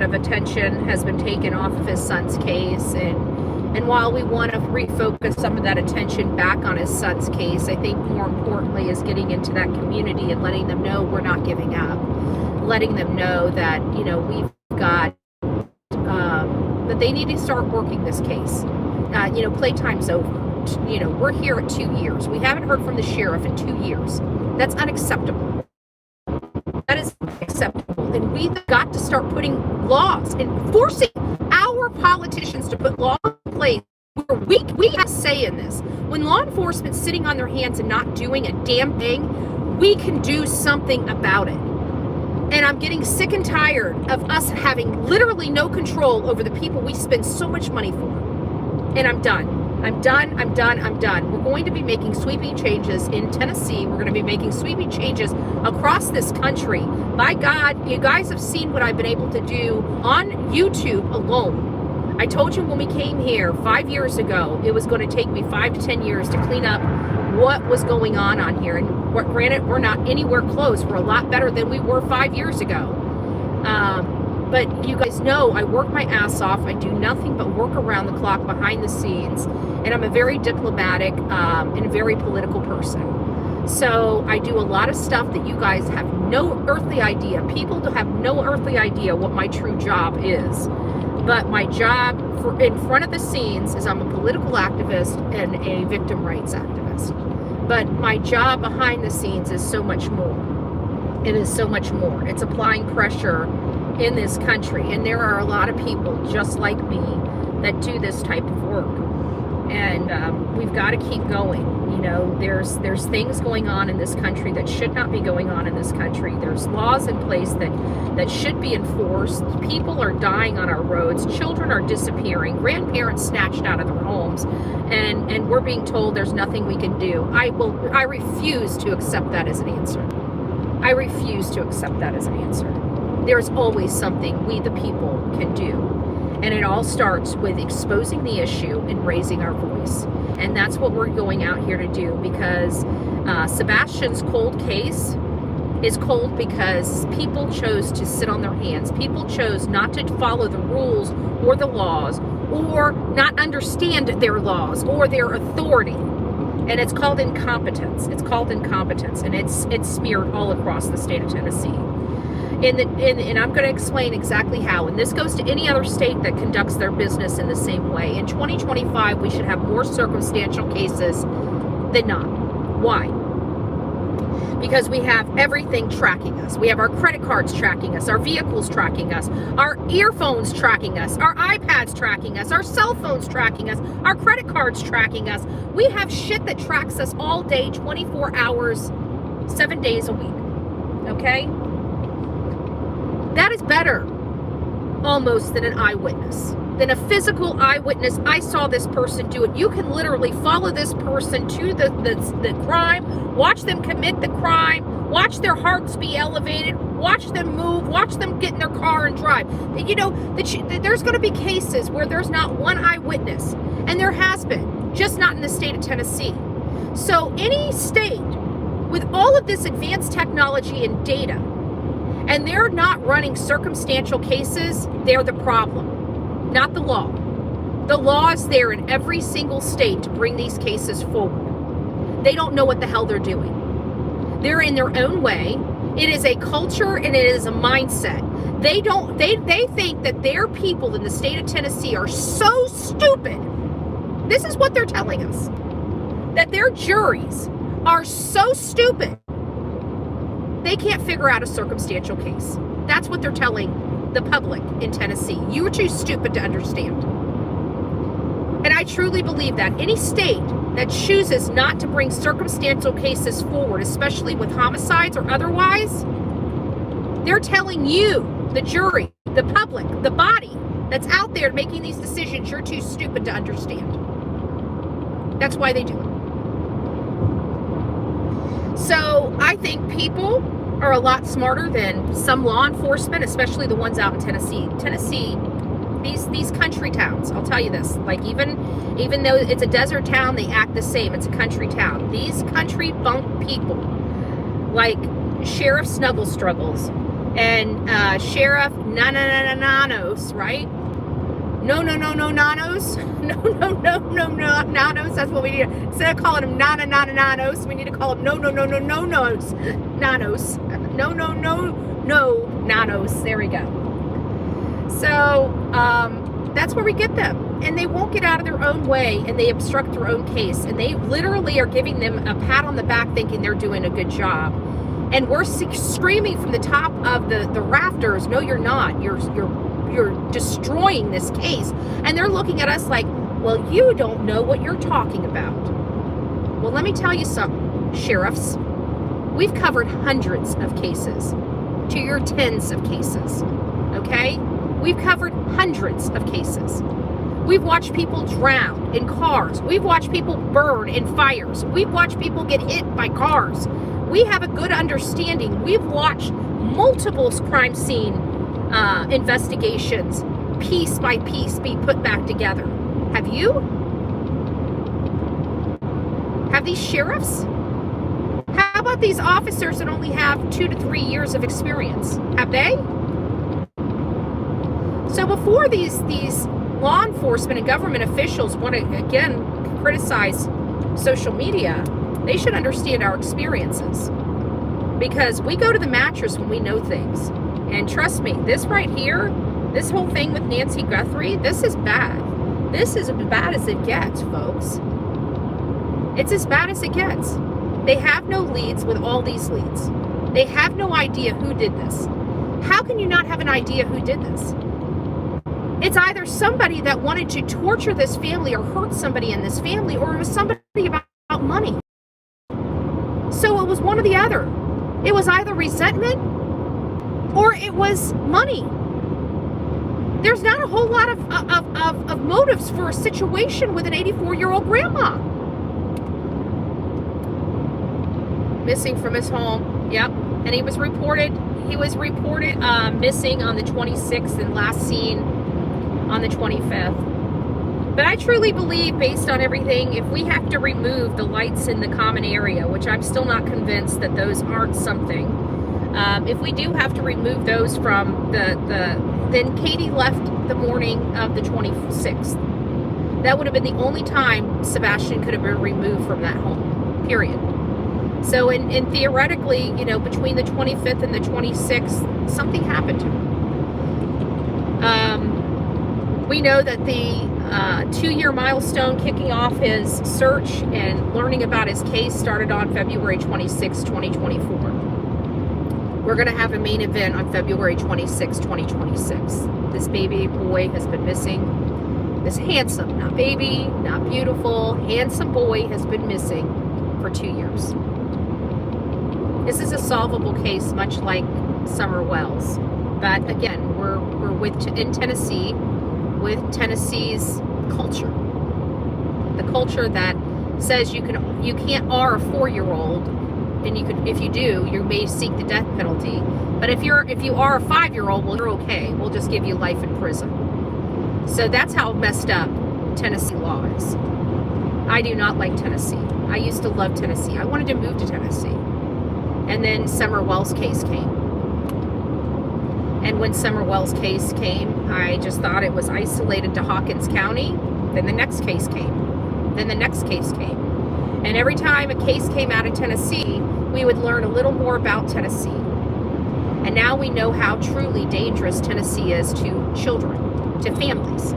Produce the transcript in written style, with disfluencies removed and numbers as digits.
of attention has been taken off of his son's case, and while we want to refocus some of that attention back on his son's case, I think more importantly is getting into that community and letting them know we're not giving up, letting them know that, you know, we've got, that they need to start working this case. You know, playtime's over. You know, we're here at 2 years. We haven't heard from the sheriff in 2 years. That's unacceptable. That is unacceptable. And we've got to start putting laws and forcing our politicians to put laws in place where we have a say in this. When law enforcement's sitting on their hands and not doing a damn thing, we can do something about it. And I'm getting sick and tired of us having literally no control over the people we spend so much money for. And I'm done. I'm done. We're going to be making sweeping changes in Tennessee. We're going to be making sweeping changes across this country. By God, you guys have seen what I've been able to do on YouTube alone. I told you when we came here 5 years ago, it was going to take me 5 to 10 years to clean up what was going on here. And granted, we're not anywhere close. We're a lot better than we were 5 years ago. But you guys know I work my ass off. I do nothing but work around the clock behind the scenes. And I'm a very diplomatic and very political person. So I do a lot of stuff that you guys have no earthly idea. People have no earthly idea what my true job is. But my job in front of the scenes is I'm a political activist and a victim rights activist. But my job behind the scenes is so much more. It is so much more. It's applying pressure in this country, and there are a lot of people just like me that do this type of work, and we've got to keep going. You know, there's things going on in this country that should not be going on in this country. There's laws in place that should be enforced. People are dying on our roads, children are disappearing, grandparents snatched out of their homes, and we're being told there's nothing we can do. I refuse to accept that as an answer. I refuse to accept that as an answer. There's always something we the people can do. And it all starts with exposing the issue and raising our voice. And that's what we're going out here to do, because Sebastian's cold case is cold because people chose to sit on their hands. People chose not to follow the rules or the laws, or not understand their laws or their authority. And it's called incompetence. It's called incompetence, and it's smeared all across the state of Tennessee. And I'm going to explain exactly how. And this goes to any other state that conducts their business in the same way. In 2025, we should have more circumstantial cases than not. Why? Because we have everything tracking us. We have our credit cards tracking us, our vehicles tracking us, our earphones tracking us, our iPads tracking us, our cell phones tracking us, our credit cards tracking us. We have shit that tracks us all day, 24 hours, 7 days a week. Okay? That is better almost than an eyewitness, than a physical eyewitness. I saw this person do it. You can literally follow this person to the crime, watch them commit the crime, watch their hearts be elevated, watch them move, watch them get in their car and drive. You know, there's going to be cases where there's not one eyewitness, and there has been, just not in the state of Tennessee. So any state with all of this advanced technology and data, and they're not running circumstantial cases, they're the problem, not the law. The law is there in every single state to bring these cases forward. They don't know what the hell they're doing. They're in their own way. It is a culture and it is a mindset. They think that their people in the state of Tennessee are so stupid. This is what they're telling us. That their juries are so stupid. They can't figure out a circumstantial case. That's what they're telling the public in Tennessee. You are too stupid to understand. And I truly believe that any state that chooses not to bring circumstantial cases forward, especially with homicides or otherwise, they're telling you, the jury, the public, the body that's out there making these decisions, you're too stupid to understand. That's why they do it. So I think people are a lot smarter than some law enforcement, especially the ones out in Tennessee. Tennessee, these country towns, I'll tell you this, like even though it's a desert town, they act the same. It's a country town. These country bunk people, like Sheriff Snuggle Struggles and Sheriff No, nanos, right? No, nanos. No, nanos. That's what we need. Instead of calling them nanos, we need to call them no, nanos. No, nanos. There we go. So that's where we get them. And they won't get out of their own way, and they obstruct their own case. And they literally are giving them a pat on the back thinking they're doing a good job. And we're screaming from the top of the rafters, no, you're not. You're destroying this case. And they're looking at us like, well, you don't know what you're talking about. Well, let me tell you something, sheriffs. We've covered hundreds of cases to your tens of cases, okay? We've covered hundreds of cases. We've watched people drown in cars. We've watched people burn in fires. We've watched people get hit by cars. We have a good understanding. We've watched multiple crime scene investigations, piece by piece, be put back together. Have you? Have these sheriffs? How about these officers that only have 2 to 3 years of experience? Have they? So before these law enforcement and government officials want to, again, criticize social media, they should understand our experiences. Because we go to the mattress when we know things. And trust me, this right here, this whole thing with Nancy Guthrie, this is bad. This is as bad as it gets, folks. It's as bad as it gets. They have no leads with all these leads. They have no idea who did this. How can you not have an idea who did this? It's either somebody that wanted to torture this family or hurt somebody in this family, or it was somebody about money. So it was one or the other. It was either resentment or it was money. There's not a whole lot of motives for a situation with an 84-year-old grandma. Missing from his home. Yep. And he was reported missing on the 26th and last seen on the 25th. But I truly believe, based on everything, if we have to remove the lights in the common area, which I'm still not convinced that those aren't something, if we do have to remove those from then Katie left the morning of the 26th. That would have been the only time Sebastian could have been removed from that home, period. So in theoretically, between the 25th and the 26th, something happened to him. We know that the 2-year milestone kicking off his search and learning about his case started on February 26, 2024. We're going to have a main event on February 26, 2026. This baby boy has been missing. This handsome, not baby, not beautiful, handsome boy has been missing for 2 years. This is a solvable case, much like Summer Wells. But again, we're in Tennessee with Tennessee's culture. The culture that says you can't R a 4-year-old, and if you do, you may seek the death penalty. But if you are a 5-year-old, well, you're okay. We'll just give you life in prison. So that's how messed up Tennessee law is. I do not like Tennessee. I used to love Tennessee. I wanted to move to Tennessee. And then Summer Wells' case came. And when Summer Wells' case came, I just thought it was isolated to Hawkins County. Then the next case came. Then the next case came. And every time a case came out of Tennessee, we would learn a little more about Tennessee. And now we know how truly dangerous Tennessee is to children, to families.